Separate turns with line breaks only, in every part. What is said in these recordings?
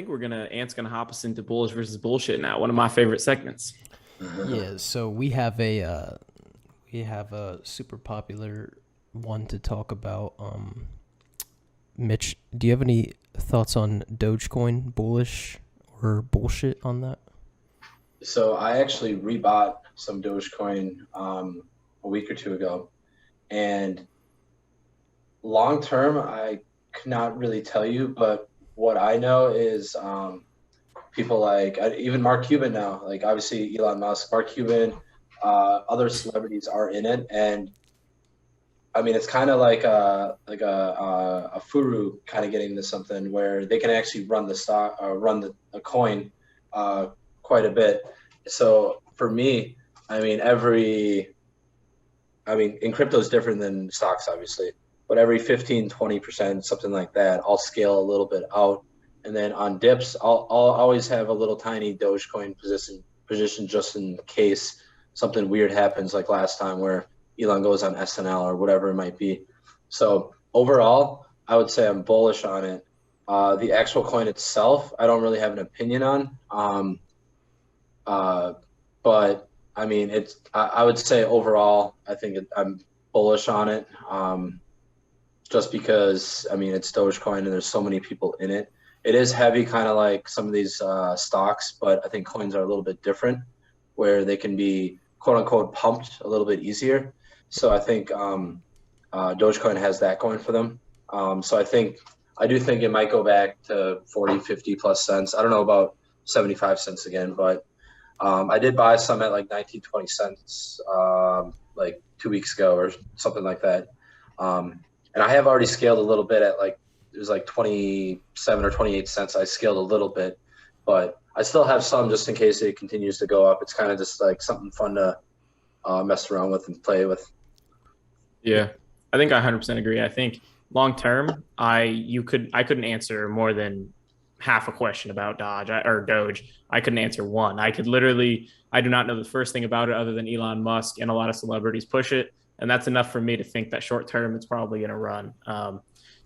think Ant's gonna hop us into bullish versus bullshit now. One of my favorite segments.
Yeah, so we have a super popular one to talk about. Mitch, do you have any thoughts on Dogecoin, bullish or bullshit on that?
So I actually rebought some Dogecoin a week or two ago, and long term, I could not really tell you, but what I know is people like even Mark Cuban now, like obviously Elon Musk, Mark Cuban, other celebrities are in it, and I mean it's kind of like a furu kind of getting into something where they can actually run the stock, run a coin quite a bit. So for me, I mean in crypto is different than stocks, obviously, but every 15-20%, something like that, I'll scale a little bit out. And then on dips, I'll always have a little tiny Dogecoin position just in case something weird happens like last time where Elon goes on SNL or whatever it might be. So overall, I would say I'm bullish on it. The actual coin itself, I don't really have an opinion on. But I mean, I would say overall, I think I'm bullish on it. Just because, I mean, it's Dogecoin and there's so many people in it. It is heavy, kind of like some of these stocks, but I think coins are a little bit different where they can be quote unquote pumped a little bit easier. So I think Dogecoin has that going for them. So I do think it might go back to 40, 50 plus cents. I don't know about 75 cents again, but I did buy some at like 19, 20 cents like 2 weeks ago or something like that. And I have already scaled a little bit at like, it was like 27 or 28 cents. I scaled a little bit, but I still have some just in case it continues to go up. It's kind of just like something fun to mess around with and play with.
Yeah, I think I 100% agree. I think long term, I couldn't answer more than half a question about Doge. I couldn't answer one. I do not know the first thing about it other than Elon Musk and a lot of celebrities push it. And that's enough for me to think that short term it's probably going to run.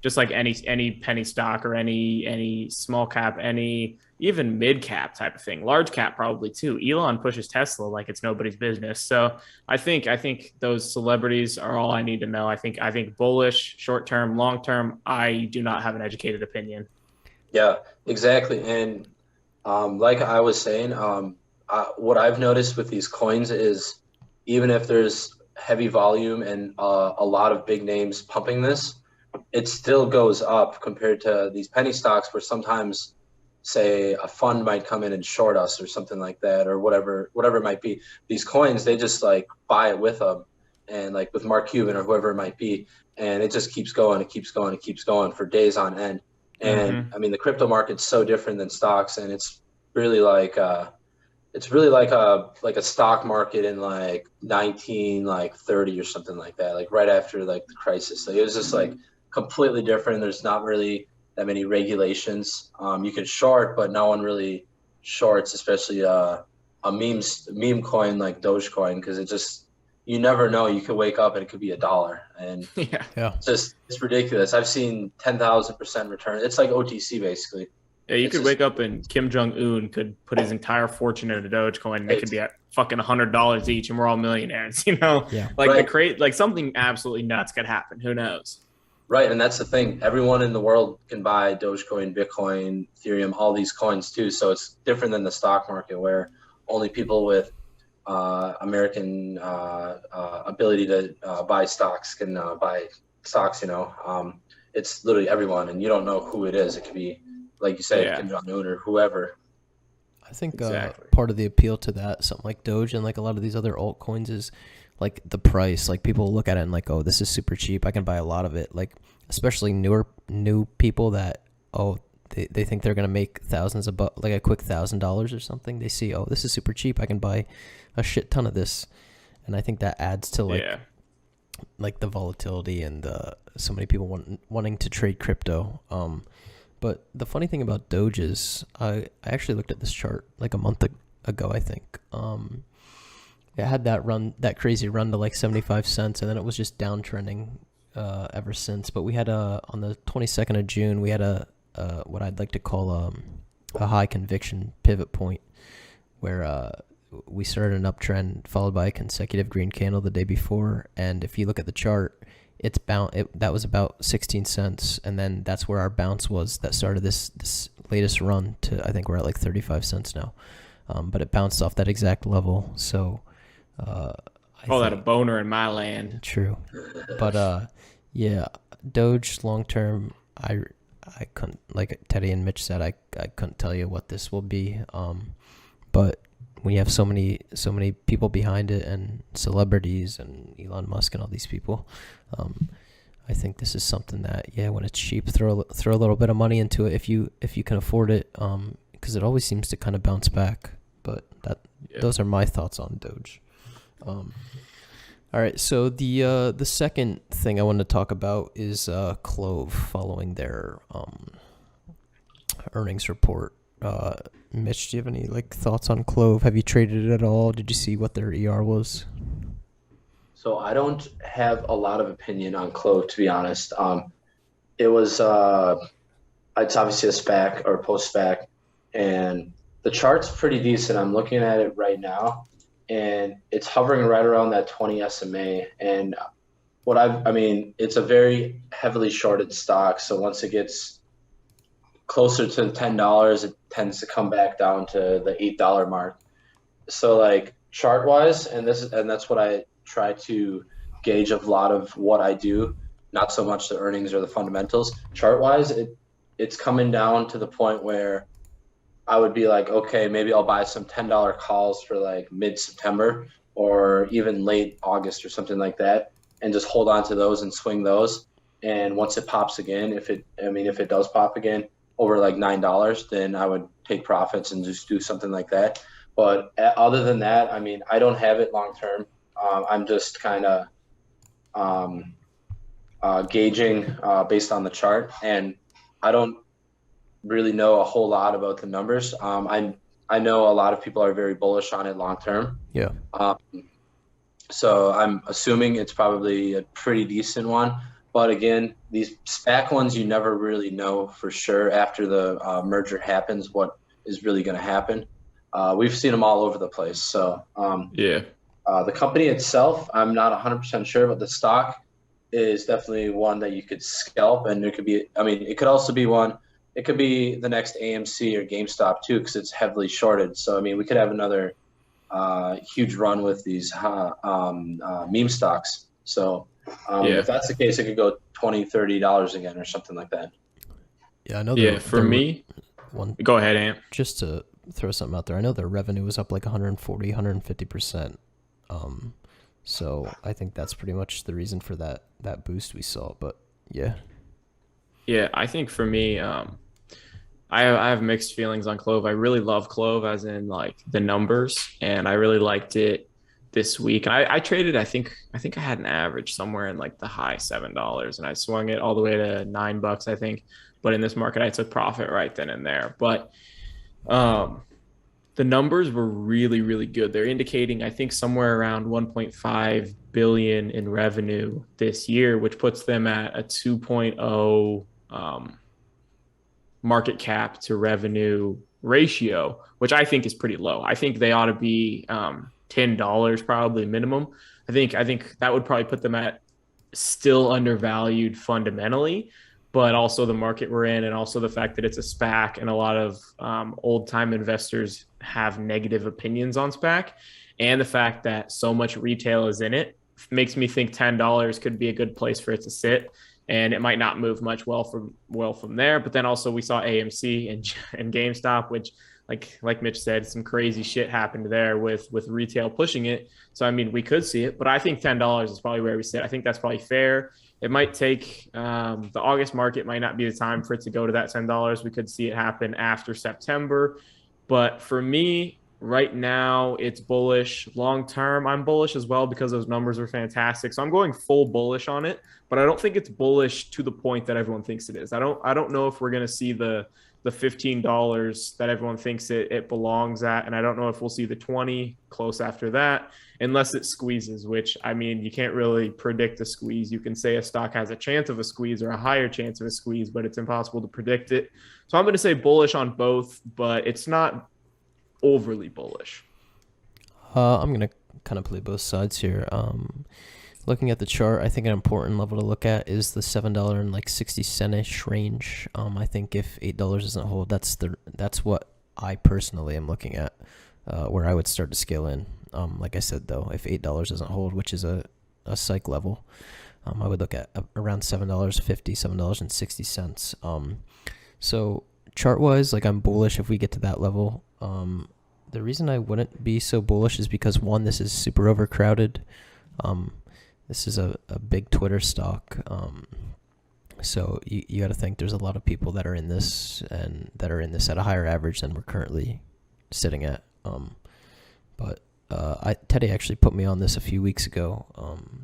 Just like any penny stock or any small cap, any even mid cap type of thing, large cap probably too. Elon pushes Tesla like it's nobody's business. So I think those celebrities are all I need to know. I think bullish, short term, long term. I do not have an educated opinion.
Yeah, exactly. And like I was saying, what I've noticed with these coins is even if there's heavy volume and a lot of big names pumping this, it still goes up compared to these penny stocks where sometimes, say, a fund might come in and short us or something like that or whatever it might be. These coins, they just like buy it with them and like with Mark Cuban or whoever it might be. And it just keeps going. It keeps going. It keeps going for days on end. And I mean, the crypto market's so different than stocks, and it's really like a stock market in like 1930 or something like that, like right after like the crisis. Like it was just like completely different. There's not really that many regulations. You can short, but no one really shorts, especially a meme coin like Dogecoin, because it just, you never know. You could wake up and it could be $1, and
Yeah.
it's ridiculous. I've seen 10,000% return. It's like OTC basically.
Yeah, you could wake up and Kim Jong-un could put his entire fortune into Dogecoin and it could be at fucking $100 each and we're all millionaires, you know?
Yeah.
Like something absolutely nuts could happen. Who knows?
Right, and that's the thing. Everyone in the world can buy Dogecoin, Bitcoin, Ethereum, all these coins too. So it's different than the stock market where only people with American ability to buy stocks can buy stocks, you know. It's literally everyone, and you don't know who it is. It could be, like you said, Kim Jong-un or whoever.
I think part of the appeal to that, something like Doge and like a lot of these other altcoins, is like the price. Like people look at it and like, oh, this is super cheap. I can buy a lot of it. Like especially new people that, oh, they think they're gonna make thousands of like a quick $1,000 or something. They see, oh, this is super cheap. I can buy a shit ton of this, and I think that adds to like the volatility and so many people wanting to trade crypto. But the funny thing about Doge is I actually looked at this chart like a month ago, I think. It had that crazy run to like 75 cents, and then it was just downtrending ever since. But we had on the 22nd of June, we had what I'd like to call a high conviction pivot point where we started an uptrend followed by a consecutive green candle the day before, and if you look at the chart, that was about 16 cents, and then that's where our bounce was that started this latest run to, I think we're at like 35 cents now, but it bounced off that exact level. So
call that a boner in my land.
True, but yeah, Doge long term, I couldn't, like Teddy and Mitch said, I couldn't tell you what this will be, but we have so many people behind it, and celebrities and Elon Musk and all these people. I think this is something that, yeah, when it's cheap, throw a little bit of money into it if you can afford it, because it always seems to kind of bounce back. But those are my thoughts on Doge. All right, so the second thing I wanted to talk about is CLOV following their earnings report. Mitch, do you have any thoughts on CLOV? Have you traded it at all? Did you see what their ER was?
So I don't have a lot of opinion on CLOV, to be honest. It was it's obviously a SPAC or post SPAC, and the chart's pretty decent. I'm looking at it right now, and it's hovering right around that 20 SMA. And it's a very heavily shorted stock. So once it gets closer to $10, it tends to come back down to the $8 mark. So chart wise, and that's what I try to gauge a lot of what I do, not so much the earnings or the fundamentals. Chart wise, it's coming down to the point where I would be like, okay, maybe I'll buy some $10 calls for mid-September or even late August or something like that, and just hold on to those and swing those. And once it pops again, if it does pop again over $9, then I would take profits and just do something like that. But other than that, I don't have it long term. I'm just kind of gauging based on the chart, and I don't really know a whole lot about the numbers. I know a lot of people are very bullish on it long term.
Yeah.
So I'm assuming it's probably a pretty decent one. But again, these SPAC ones, you never really know for sure after the merger happens what is really going to happen. We've seen them all over the place. So the company itself, I'm not 100% sure, but the stock is definitely one that you could scalp. And it could be, it could also be one. It could be the next AMC or GameStop too, because it's heavily shorted. So we could have another huge run with these meme stocks. So if that's the case, it could go $20-$30 again or something like that.
Yeah, I know.
For me, go ahead, Ant.
Just to throw something out there, I know their revenue was up 140-150%. So I think that's pretty much the reason for that boost we saw. But yeah,
I think for me, I have mixed feelings on CLOV. I really love CLOV as in the numbers, and I really liked it this week. And I traded, I think I had an average somewhere in the high $7, and I swung it all the way to $9, I think. But in this market, I took profit right then and there. But the numbers were really, really good. They're indicating, I think, somewhere around 1.5 billion in revenue this year, which puts them at a 2.0 market cap to revenue ratio, which I think is pretty low. I think they ought to be $10 probably minimum. I think that would probably put them at still undervalued fundamentally, but also the market we're in, and also the fact that it's a SPAC, and a lot of old time investors have negative opinions on SPAC, and the fact that so much retail is in it makes me think $10 could be a good place for it to sit. And it might not move much well from there. But then also we saw AMC and GameStop, which like Mitch said, some crazy shit happened there with retail pushing it. So we could see it, but I think $10 is probably where we sit. I think that's probably fair. It might take the August market might not be the time for it to go to that $10. We could see it happen after September. But for me, right now, it's bullish. Long term, I'm bullish as well because those numbers are fantastic. So I'm going full bullish on it, but I don't think it's bullish to the point that everyone thinks it is. I don't know if we're going to see the the $15 that everyone thinks it belongs at. And I don't know if we'll see the 20 close after that, unless it squeezes, which, I mean, you can't really predict a squeeze. You can say a stock has a chance of a squeeze or a higher chance of a squeeze, but it's impossible to predict it. So I'm going to say bullish on both, but it's not overly bullish.
I'm going to kind of play both sides here. Looking at the chart, I think an important level to look at is the $7.60-ish range. I think if $8 doesn't hold, that's what I personally am looking at, where I would start to scale in. Like I said, though, if $8 doesn't hold, which is a psych level, I would look at around $7.50, $7.60. So chart-wise, like, I'm bullish if we get to that level. The reason I wouldn't be so bullish is because, one, this is super overcrowded. This is a big Twitter stock. So you got to think there's a lot of people that are in this and that are in this at a higher average than we're currently sitting at. But Teddy actually put me on this a few weeks ago.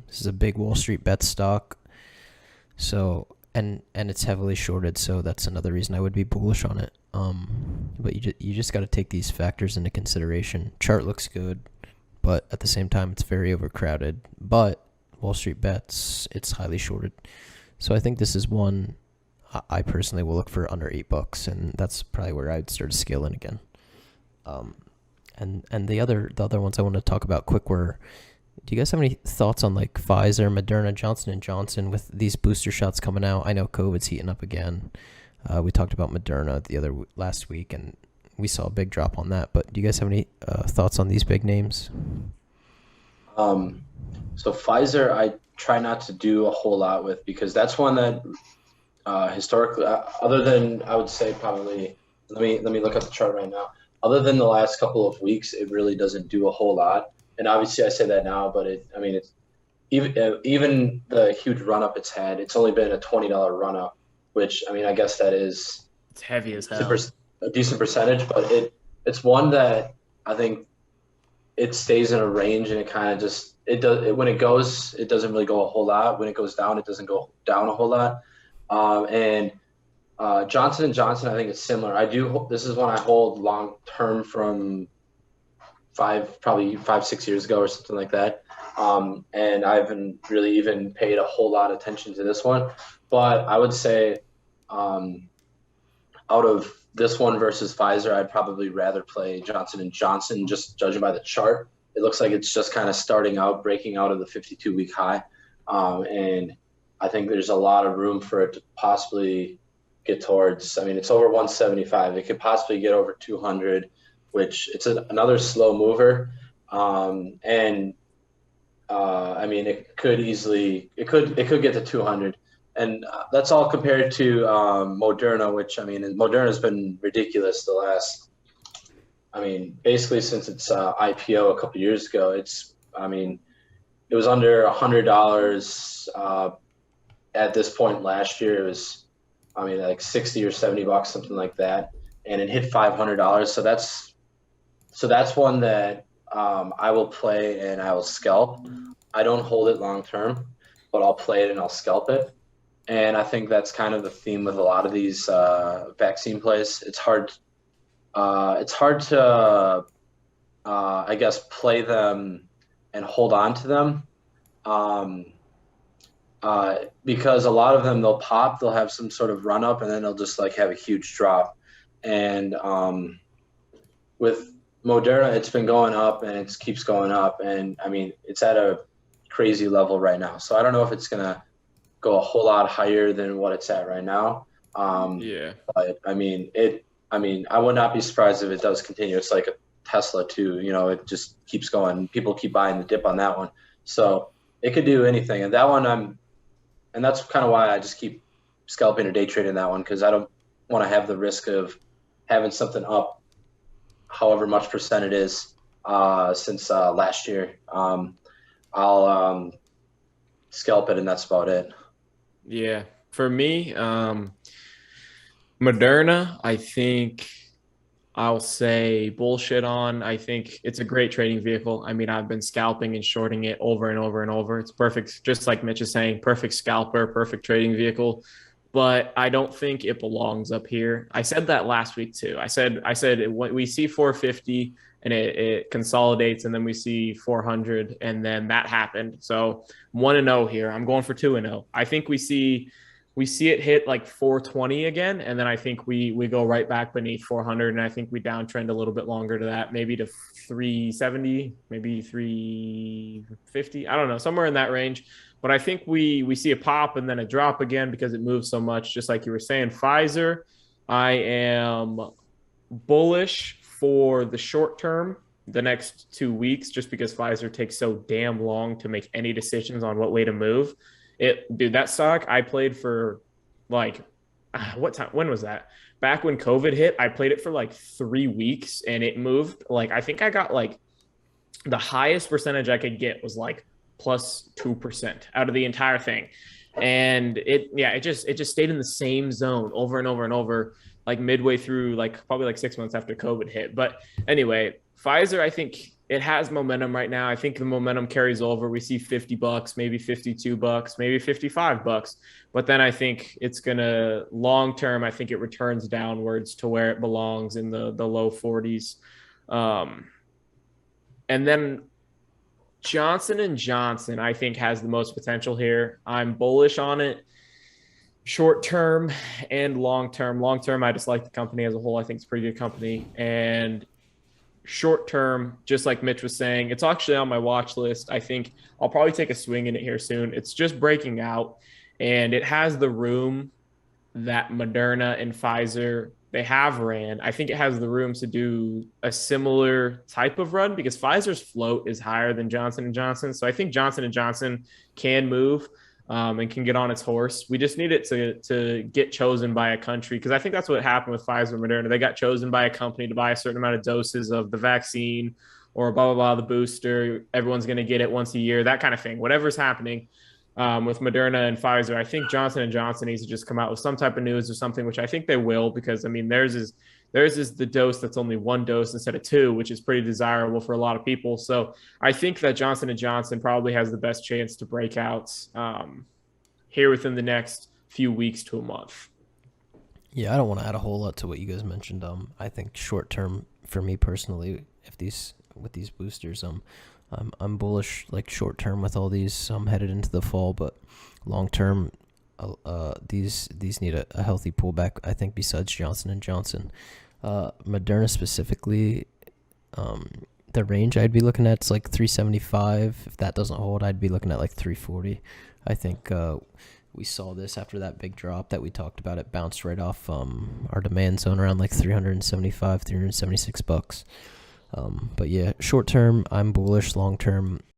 This is a big Wall Street bet stock. So, and it's heavily shorted. So that's another reason I would be bullish on it. But you just got to take these factors into consideration. Chart looks good, but at the same time, it's very overcrowded. But Wall Street bets, it's highly shorted. So I think this is one I personally will look for under $8, and that's probably where I'd start to scale in again. And the other ones I want to talk about quick were, do you guys have any thoughts on like Pfizer, Moderna, Johnson & Johnson with these booster shots coming out? I know COVID's heating up again. We talked about Moderna last week, and we saw a big drop on that. But do you guys have any thoughts on these big names?
So Pfizer, I try not to do a whole lot with, because that's one that historically, other than, I would say probably, let me look at the chart right now. Other than the last couple of weeks, it really doesn't do a whole lot. And obviously I say that now, but it's even the huge run up it's had, it's only been a $20 run up, which, I mean, I guess that is,
it's heavy as hell,
a decent percentage, but it's one that I think it stays in a range, and it kind of just, when it goes, it doesn't really go a whole lot. When it goes down, it doesn't go down a whole lot. And Johnson & Johnson, I think it's similar. This is one I hold long term from probably 5-6 years ago or something like that. And I haven't really even paid a whole lot of attention to this one. But I would say out of this one versus Pfizer, I'd probably rather play Johnson & Johnson, just judging by the chart. It looks like it's just kind of starting out, breaking out of the 52-week high. And I think there's a lot of room for it to possibly get towards, I mean, it's over 175. It could possibly get over 200, which it's another slow mover. I mean, it could get to 200. And that's all compared to Moderna, which, I mean, Moderna's been ridiculous the last, I mean, basically since its IPO a couple years ago. It was under $100 at this point last year. It was, I mean, like 60 or 70 bucks, something like that. And it hit $500. So that's one that I will play and I will scalp. I don't hold it long term, but I'll play it and I'll scalp it. And I think that's kind of the theme with a lot of these vaccine plays. It's hard to, I guess, play them and hold on to them, because a lot of them, they'll pop, they'll have some sort of run up, and then they'll just like have a huge drop. And with Moderna, it's been going up and it keeps going up. And I mean, it's at a crazy level right now. So I don't know if it's going to go a whole lot higher than what it's at right now. But I mean, I would not be surprised if it does continue. It's like a Tesla too, it just keeps going. People keep buying the dip on that one. So it could do anything. And that one and that's kind of why I just keep scalping or day trading that one, because I don't want to have the risk of having something up however much percent it is since last year. I'll scalp it, and that's about it.
Yeah. For me, Moderna, I think I'll say bullshit on. I think it's a great trading vehicle. I mean, I've been scalping and shorting it over and over and over. It's perfect. Just like Mitch is saying, perfect scalper, perfect trading vehicle. but I don't think it belongs up here. I said that last week too. I said we see 450 and it consolidates, and then we see 400, and then that happened. So 1-0 here. I'm going for 2-0. I think we see it hit like 420 again, and then I think we go right back beneath 400, and I think we downtrend a little bit longer to that, maybe to 370, maybe 350. I don't know, somewhere in that range. But I think we see a pop and then a drop again because it moves so much, just like you were saying. Pfizer, I am bullish for the short term, the next 2 weeks, just because Pfizer takes so damn long to make any decisions on what way to move. Dude, that stock I played for like what time? When was that? Back when COVID hit, I played it for like 3 weeks and it moved. Like, I think I got like the highest percentage I could get was like plus 2% out of the entire thing. And it just stayed in the same zone over and over and over, like midway through, like probably like 6 months after COVID hit. But anyway, Pfizer, I think it has momentum right now. I think the momentum carries over. We see $50, maybe $52, maybe $55. But then I think it's gonna, long term, I think it returns downwards to where it belongs in the low 40s. And then Johnson and Johnson, I think, has the most potential here. I'm bullish on it short term and long term. Long term, I just like the company as a whole. I think it's a pretty good company. And short term, just like Mitch was saying, it's actually on my watch list. I think I'll probably take a swing in it here soon. It's just breaking out, and it has the room that Moderna and Pfizer they have ran. I think it has the room to do a similar type of run because Pfizer's float is higher than Johnson and Johnson. So I think Johnson and Johnson can move and can get on its horse. We just need it to get chosen by a country, because I think that's what happened with Pfizer and Moderna. They got chosen by a company to buy a certain amount of doses of the vaccine or blah, blah, blah, the booster. Everyone's going to get it once a year, that kind of thing. Whatever's happening with Moderna and Pfizer, I think Johnson and Johnson needs to just come out with some type of news or something, which I think they will, because I mean, theirs is the dose that's only one dose instead of two, which is pretty desirable for a lot of people. So I think that Johnson and Johnson probably has the best chance to break out here within the next few weeks to a month.
Yeah, I don't want to add a whole lot to what you guys mentioned. I think short term for me personally, with these boosters, I'm bullish like short term with all these headed into the fall, but long term, these need a healthy pullback. I think besides Johnson and Johnson, Moderna specifically, the range I'd be looking at is like 375. If that doesn't hold, I'd be looking at like 340. I think we saw this after that big drop that we talked about. It bounced right off our demand zone around like $376. But yeah, short term, I'm bullish. Long term,